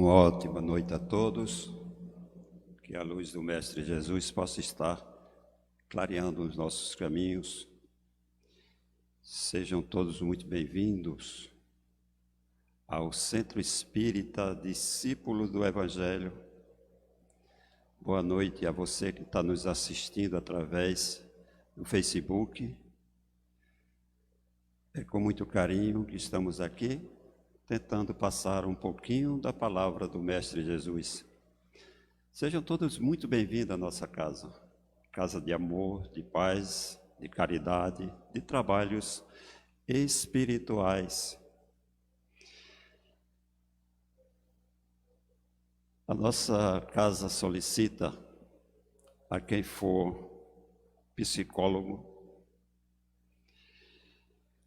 Uma ótima noite a todos, que a luz do Mestre Jesus possa estar clareando os nossos caminhos. Sejam todos muito bem-vindos ao Centro Espírita Discípulos do Evangelho. Boa noite a você que está nos assistindo através do Facebook. É com muito carinho que estamos aqui, tentando passar um pouquinho da palavra do Mestre Jesus. Sejam todos muito bem-vindos à nossa casa. Casa de amor, de paz, de caridade, de trabalhos espirituais. A nossa casa solicita a quem for psicólogo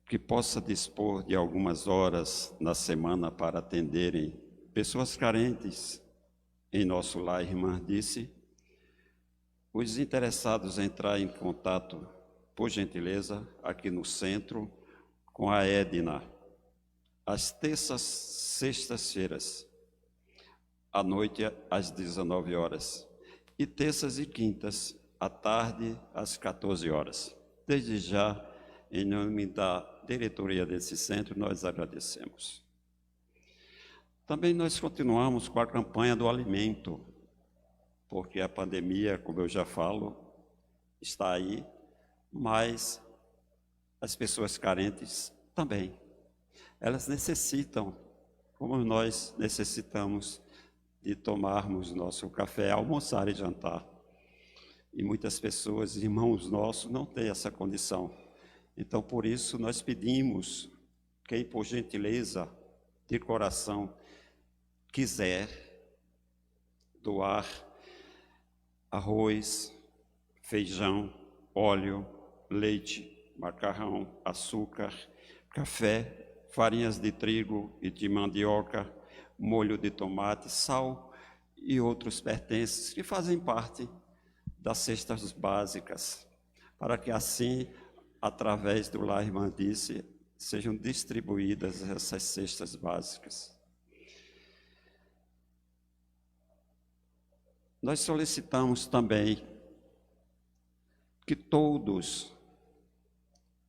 que possa dispor de algumas horas na semana para atenderem pessoas carentes em nosso lar. Irmã disse, os interessados entrar em contato, por gentileza, aqui no centro, com a Edna, às terças, sextas-feiras, à noite às 19 horas, e terças e quintas, à tarde às 14 horas. Desde já, em nome da diretoria desse centro, nós agradecemos. Também nós continuamos com a campanha do alimento, porque a pandemia, como eu já falo, está aí, mas as pessoas carentes também. Elas necessitam, como nós necessitamos de tomarmos nosso café, almoçar e jantar. E muitas pessoas, irmãos nossos, não têm essa condição. Então, por isso, nós pedimos, quem por gentileza, de coração, quiser doar arroz, feijão, óleo, leite, macarrão, açúcar, café, farinhas de trigo e de mandioca, molho de tomate, sal e outros pertences que fazem parte das cestas básicas, para que assim, através do Lar Irmã Disse, sejam distribuídas essas cestas básicas. Nós solicitamos também que todos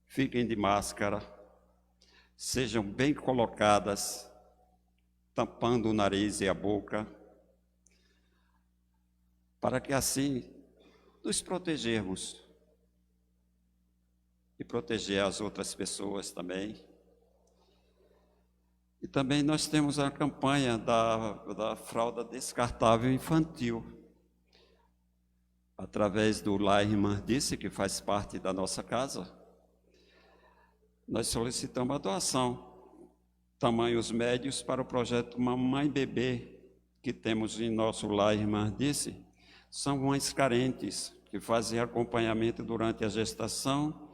fiquem de máscara, sejam bem colocadas, tampando o nariz e a boca, para que assim nos protegermos e proteger as outras pessoas também. E também nós temos a campanha da fralda descartável infantil, através do Lar Irmã Disse, que faz parte da nossa casa. Nós solicitamos a doação, tamanhos médios, para o projeto Mamãe Bebê, que temos em nosso Lar Irmã Disse. São mães carentes, que fazem acompanhamento durante a gestação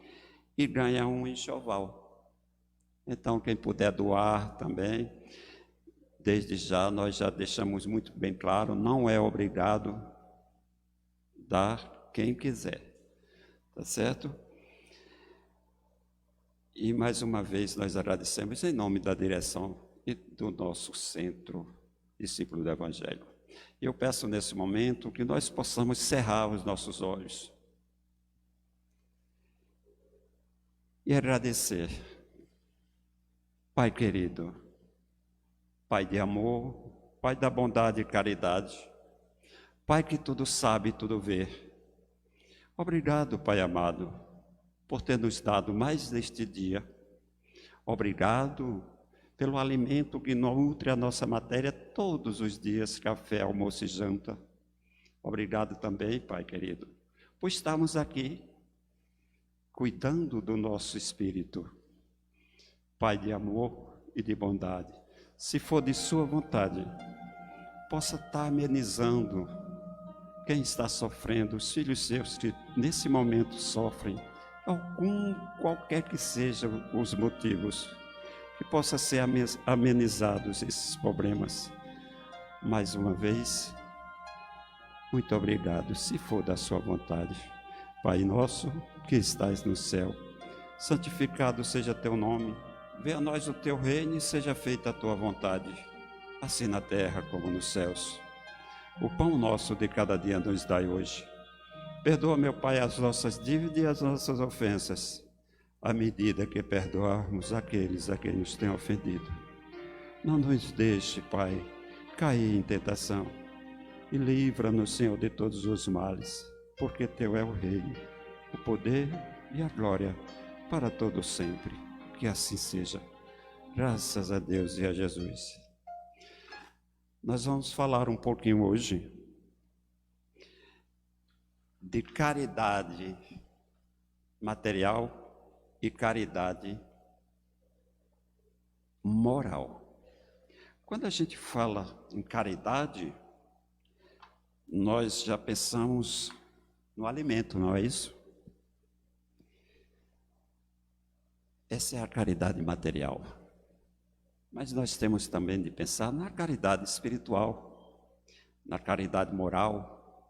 e ganham um enxoval. Então, quem puder doar também, desde já, nós já deixamos muito bem claro, não é obrigado dar quem quiser, tá certo? E mais uma vez nós agradecemos em nome da direção e do nosso Centro Discípulo do Evangelho. Eu peço nesse momento que nós possamos cerrar os nossos olhos e agradecer. Pai querido, Pai de amor, Pai da bondade e caridade, Pai que tudo sabe e tudo vê. Obrigado, Pai amado, por ter nos dado mais neste dia. Obrigado pelo alimento que nutre a nossa matéria todos os dias, café, almoço e janta. Obrigado também, Pai querido, por estarmos aqui, cuidando do nosso espírito. Pai de amor e de bondade, se for de sua vontade, possa estar amenizando quem está sofrendo, os filhos seus que nesse momento sofrem, qualquer que sejam os motivos, que possa ser amenizados esses problemas. Mais uma vez, muito obrigado, se for da sua vontade. Pai nosso, que estás no céu, santificado seja teu nome, venha a nós o teu reino e seja feita a tua vontade, assim na terra como nos céus. O pão nosso de cada dia nos dai hoje. Perdoa, meu Pai, as nossas dívidas e as nossas ofensas, à medida que perdoarmos aqueles a quem nos têm ofendido. Não nos deixe, Pai, cair em tentação, e livra-nos, Senhor, de todos os males, porque Teu é o reino, o poder e a glória para todo sempre. Que assim seja. Graças a Deus e a Jesus. Nós vamos falar um pouquinho hoje de caridade material e caridade moral. Quando a gente fala em caridade, nós já pensamos no alimento, não é isso? Essa é a caridade material. Mas nós temos também de pensar na caridade espiritual, na caridade moral.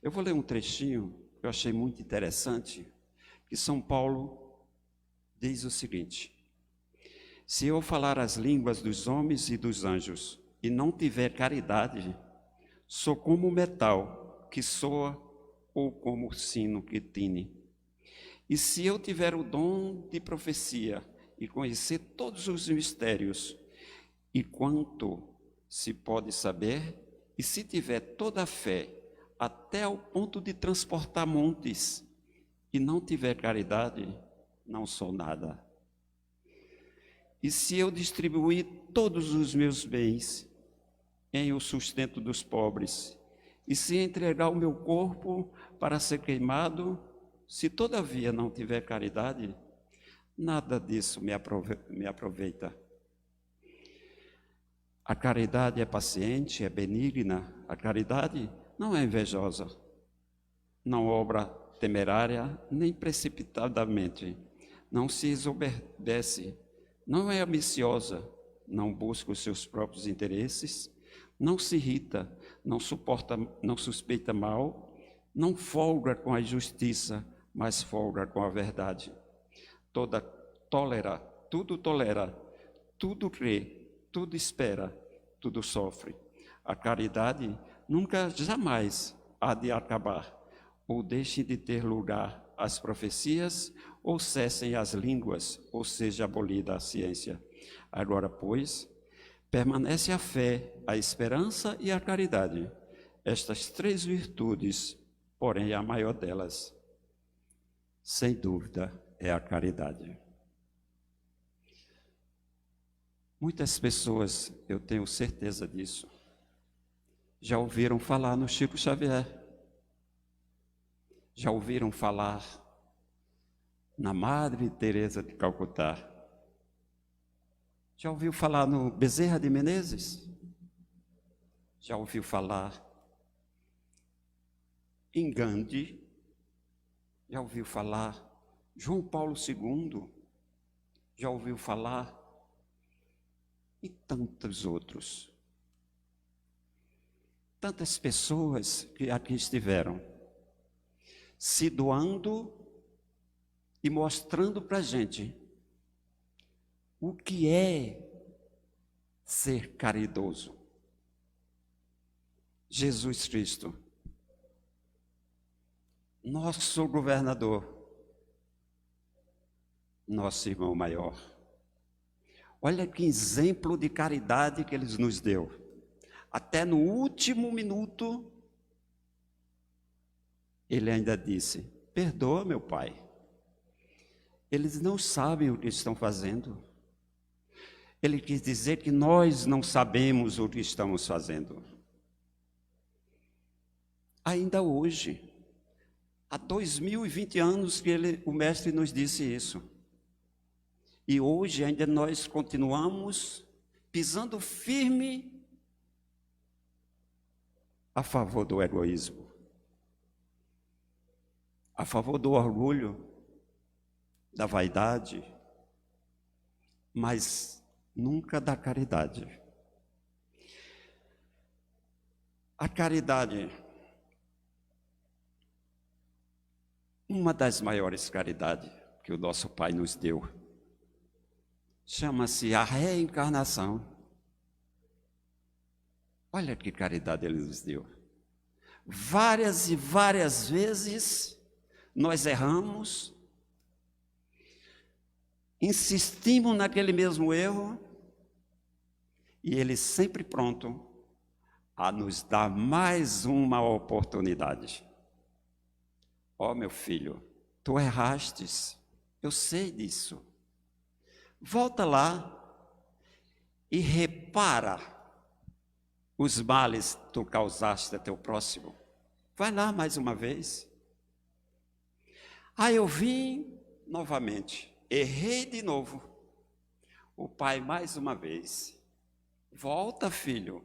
Eu vou ler um trechinho que eu achei muito interessante, que São Paulo diz o seguinte: se eu falar as línguas dos homens e dos anjos e não tiver caridade, sou como metal que soa ou como sino que tine. E se eu tiver o dom de profecia e conhecer todos os mistérios, e quanto se pode saber, e se tiver toda a fé, até ao ponto de transportar montes, e não tiver caridade, não sou nada. E se eu distribuir todos os meus bens em o sustento dos pobres, e se entregar o meu corpo para ser queimado, se todavia não tiver caridade, nada disso me aproveita. A caridade é paciente, é benigna. A caridade não é invejosa, não obra temerária, nem precipitadamente. Não se exorbece, não é ambiciosa, não busca os seus próprios interesses, não se irrita, não suspeita mal, não folga com a injustiça, mas folga com a verdade. Tudo tolera, tudo crê, tudo espera, tudo sofre. A caridade nunca, jamais há de acabar, ou deixe de ter lugar as profecias, ou cessem as línguas, ou seja abolida a ciência. Agora, pois, permanece a fé, a esperança e a caridade. Estas três virtudes, porém a maior delas, sem dúvida, é a caridade. Muitas pessoas, eu tenho certeza disso, já ouviram falar no Chico Xavier, já ouviram falar na Madre Teresa de Calcutá, já ouviu falar no Bezerra de Menezes, já ouviu falar em Gandhi, já ouviu falar João Paulo II, já ouviu falar e tantos outros. Tantas pessoas que aqui estiveram se doando e mostrando para a gente o que é ser caridoso. Jesus Cristo, nosso governador, nosso irmão maior. Olha que exemplo de caridade que ele nos deu. Até no último minuto, ele ainda disse: perdoa, meu Pai. Eles não sabem o que estão fazendo. Ele quis dizer que nós não sabemos o que estamos fazendo. Ainda hoje, há 2020 anos que o Mestre nos disse isso. E hoje ainda nós continuamos pisando firme a favor do egoísmo, a favor do orgulho, da vaidade, mas nunca da caridade. A caridade, uma das maiores caridades que o nosso Pai nos deu, chama-se a reencarnação. Olha que caridade Ele nos deu. Várias e várias vezes nós erramos, insistimos naquele mesmo erro, e Ele sempre pronto a nos dar mais uma oportunidade. Ó, meu filho, tu errastes, eu sei disso. Volta lá e repara os males que tu causaste a teu próximo. Vai lá mais uma vez. Eu vim novamente, errei de novo. O pai mais uma vez. Volta, filho.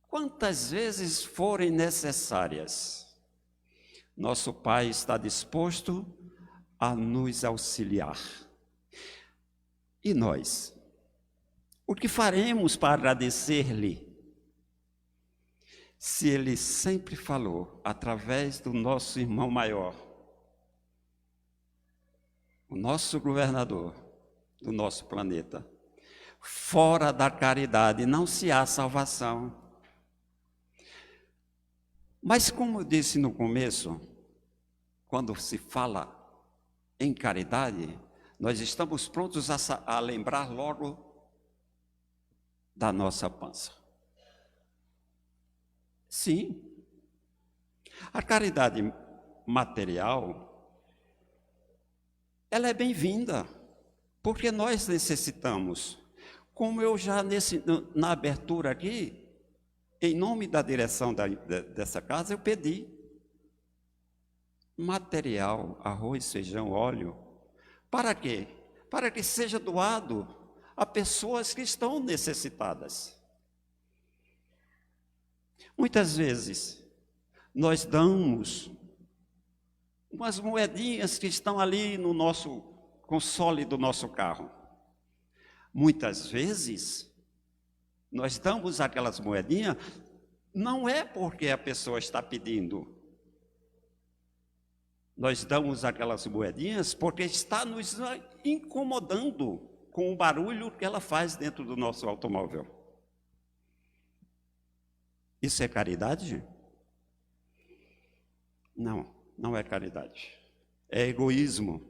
Quantas vezes forem necessárias, nosso pai está disposto a nos auxiliar. E nós? O que faremos para agradecer-lhe? Se ele sempre falou através do nosso irmão maior, o nosso governador do nosso planeta, fora da caridade não se há salvação. Mas como eu disse no começo, quando se fala em caridade, nós estamos prontos a lembrar logo da nossa pança. Sim, a caridade material, ela é bem-vinda, porque nós necessitamos. Como eu já na abertura aqui, em nome da direção dessa casa, eu pedi material, arroz, feijão, óleo. Para quê? Para que seja doado a pessoas que estão necessitadas. Muitas vezes, nós damos umas moedinhas que estão ali no nosso console do nosso carro. Muitas vezes, nós damos aquelas moedinhas, não é porque a pessoa está pedindo. Nós damos aquelas moedinhas porque está nos incomodando com o barulho que ela faz dentro do nosso automóvel. Isso é caridade? Não, não é caridade. É egoísmo,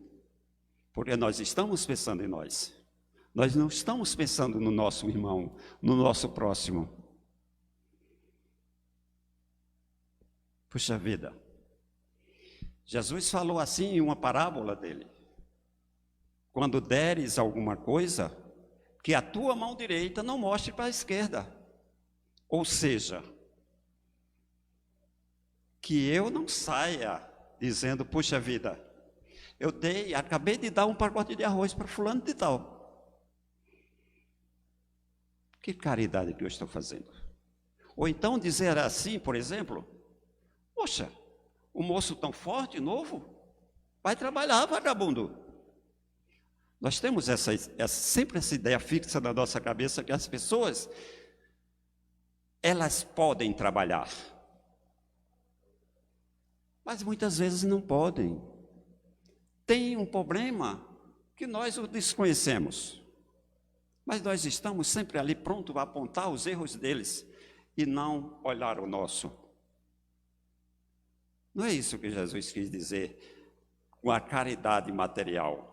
porque nós estamos pensando em nós. Nós não estamos pensando no nosso irmão, no nosso próximo. Puxa vida. Jesus falou assim em uma parábola dele. Quando deres alguma coisa, que a tua mão direita não mostre para a esquerda. Ou seja, que eu não saia dizendo, puxa vida, acabei de dar um pacote de arroz para fulano de tal. Que caridade que eu estou fazendo? Ou então dizer assim, por exemplo, poxa, o moço tão forte, novo, vai trabalhar, vagabundo. Nós temos sempre essa ideia fixa na nossa cabeça que as pessoas, elas podem trabalhar. Mas muitas vezes não podem. Tem um problema que nós o desconhecemos. Mas nós estamos sempre ali prontos a apontar os erros deles e não olhar o nosso. Não é isso que Jesus quis dizer com a caridade material.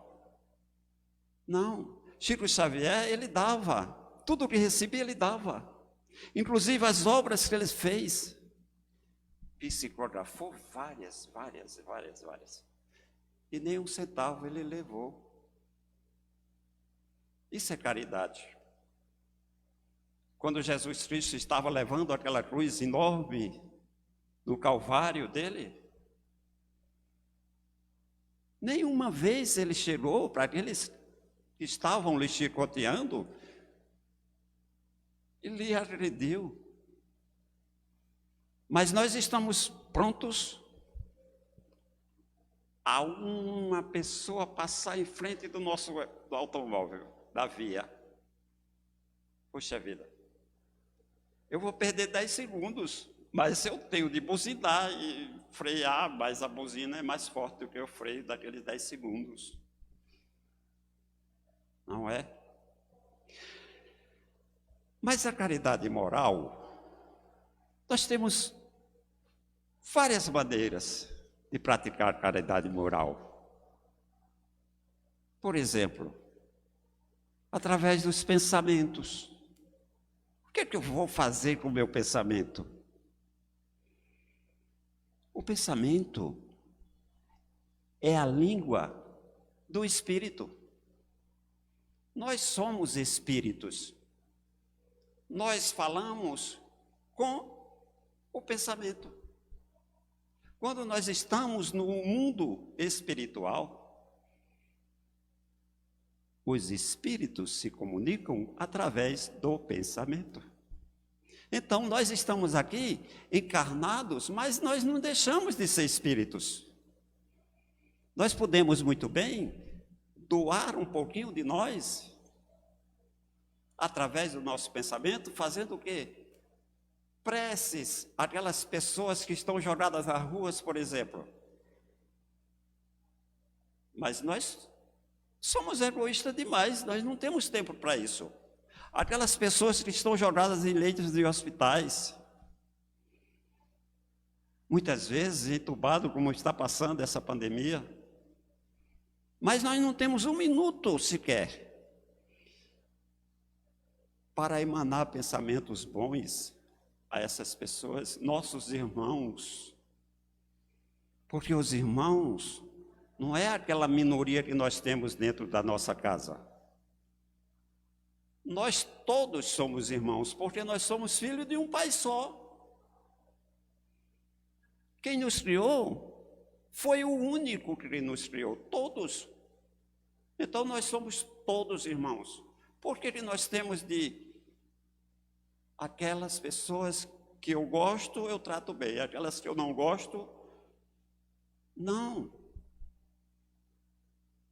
Não. Chico Xavier, ele dava. Tudo o que recebia, ele dava. Inclusive as obras que ele fez. Psicografou várias. E nem um centavo ele levou. Isso é caridade. Quando Jesus Cristo estava levando aquela cruz enorme no Calvário dele, nenhuma vez ele chegou para aqueles que estavam lhe chicoteando e lhe agrediu. Mas nós estamos prontos a uma pessoa passar em frente do nosso automóvel, da via. Puxa vida, eu vou perder 10 segundos, mas eu tenho de buzinar e frear, mas a buzina é mais forte do que o freio daqueles 10 segundos. Não é? Mas a caridade moral, nós temos várias maneiras de praticar caridade moral. Por exemplo, através dos pensamentos. O que é que eu vou fazer com o meu pensamento? O pensamento é a língua do espírito. Nós somos espíritos. Nós falamos com o pensamento. Quando nós estamos no mundo espiritual, os espíritos se comunicam através do pensamento. Então, nós estamos aqui encarnados, mas nós não deixamos de ser espíritos. Nós podemos muito bem doar um pouquinho de nós, através do nosso pensamento, fazendo o quê? Preces, aquelas pessoas que estão jogadas nas ruas, por exemplo. Mas nós somos egoístas demais, nós não temos tempo para isso. Aquelas pessoas que estão jogadas em leitos de hospitais, muitas vezes entubado, como está passando essa pandemia, mas nós não temos um minuto sequer para emanar pensamentos bons a essas pessoas, nossos irmãos. Porque os irmãos não é aquela minoria que nós temos dentro da nossa casa. Nós todos somos irmãos, porque nós somos filhos de um pai só. Quem nos criou foi o único que nos criou, todos. Então nós somos todos irmãos. Por que nós temos de aquelas pessoas que eu gosto, eu trato bem, aquelas que eu não gosto, não.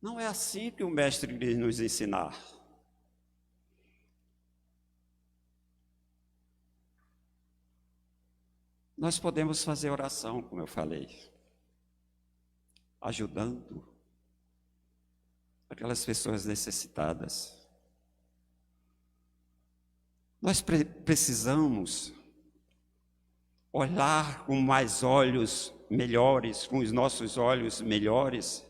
Não é assim que o mestre quis nos ensinar. Nós podemos fazer oração, como eu falei, ajudando aquelas pessoas necessitadas. Nós precisamos olhar com mais olhos melhores, com os nossos olhos melhores,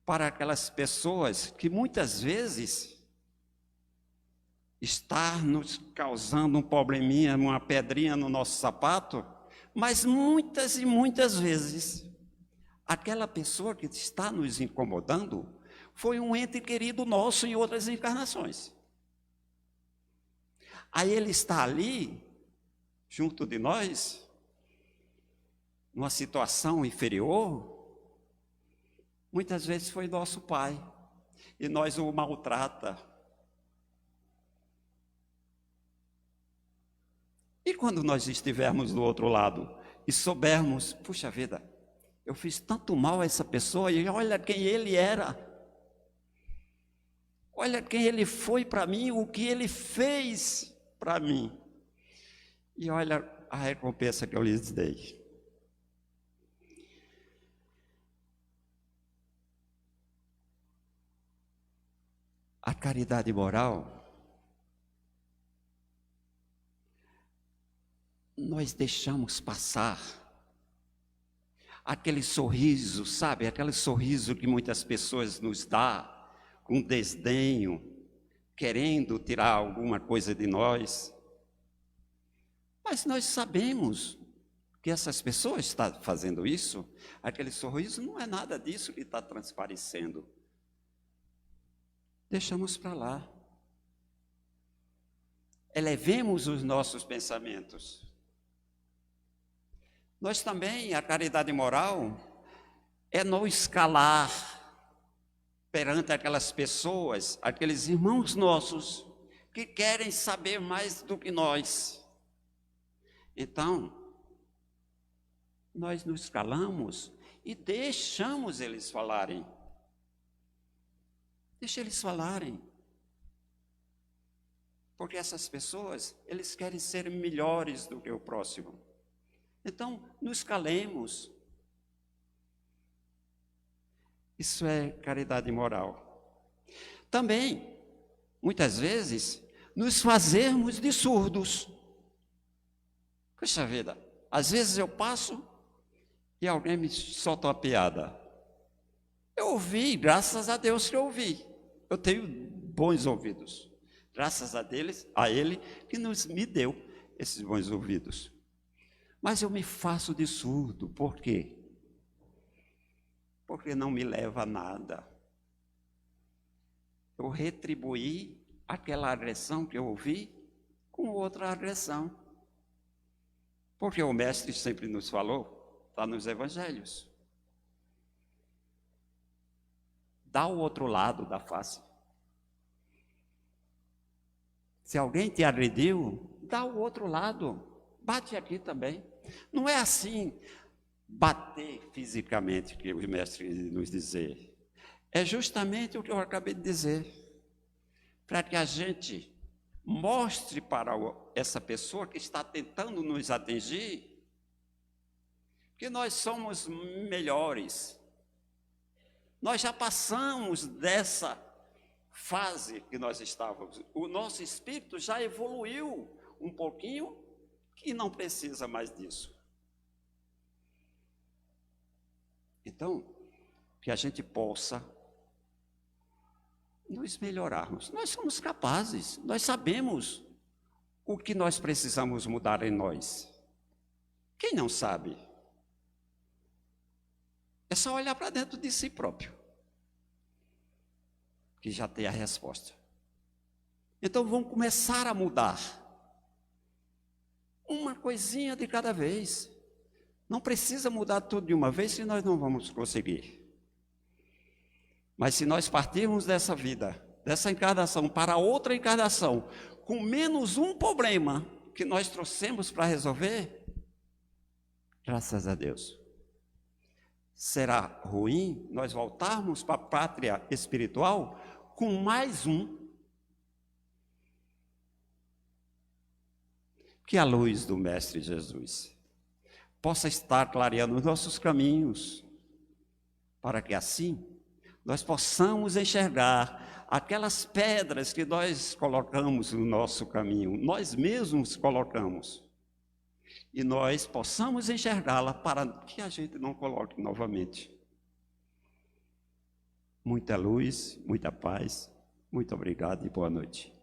para aquelas pessoas que muitas vezes estão nos causando um probleminha, uma pedrinha no nosso sapato, mas muitas e muitas vezes, aquela pessoa que está nos incomodando foi um ente querido nosso em outras encarnações. Aí ele está ali, junto de nós, numa situação inferior, muitas vezes foi nosso pai, e nós o maltrata. E quando nós estivermos do outro lado e soubermos, puxa vida, eu fiz tanto mal a essa pessoa e olha quem ele era. Olha quem ele foi para mim, o que ele fez para mim. E olha a recompensa que eu lhes dei. A caridade moral, nós deixamos passar aquele sorriso, sabe? Aquele sorriso que muitas pessoas nos dão, com desdenho, querendo tirar alguma coisa de nós. Mas nós sabemos que essas pessoas estão fazendo isso, aquele sorriso não é nada disso que está transparecendo. Deixamos para lá. Elevemos os nossos pensamentos. Nós também, a caridade moral, é não escalar perante aquelas pessoas, aqueles irmãos nossos, que querem saber mais do que nós. Então, nós nos calamos e deixamos eles falarem. Deixa eles falarem. Porque essas pessoas, eles querem ser melhores do que o próximo. Então, nos calemos. Isso é caridade moral. Também, muitas vezes, nos fazermos de surdos. Puxa vida, às vezes eu passo e alguém me solta uma piada. Eu ouvi, graças a Deus que eu ouvi. Eu tenho bons ouvidos. Graças a Ele que me deu esses bons ouvidos. Mas eu me faço de surdo. Por quê? Porque não me leva a nada. Eu retribuí aquela agressão que eu ouvi com outra agressão. Porque o Mestre sempre nos falou, está nos Evangelhos. Dá o outro lado da face. Se alguém te agrediu, dá o outro lado. Bate aqui também. Não é assim, bater fisicamente, que o Mestre nos dizer. É justamente o que eu acabei de dizer. Para que a gente mostre para essa pessoa que está tentando nos atingir que nós somos melhores. Nós já passamos dessa fase que nós estávamos. O nosso espírito já evoluiu um pouquinho e não precisa mais disso. Então, que a gente possa nos melhorarmos. Nós somos capazes, nós sabemos o que nós precisamos mudar em nós. Quem não sabe? É só olhar para dentro de si próprio, que já tem a resposta. Então vamos começar a mudar. Uma coisinha de cada vez. Não precisa mudar tudo de uma vez, que nós não vamos conseguir. Mas se nós partirmos dessa vida, dessa encarnação para outra encarnação, com menos um problema que nós trouxemos para resolver, graças a Deus. Será ruim nós voltarmos para a pátria espiritual com mais um. Que a luz do Mestre Jesus possa estar clareando os nossos caminhos, para que assim nós possamos enxergar aquelas pedras que nós colocamos no nosso caminho, nós mesmos colocamos, e nós possamos enxergá-la para que a gente não coloque novamente. Muita luz, muita paz, muito obrigado e boa noite.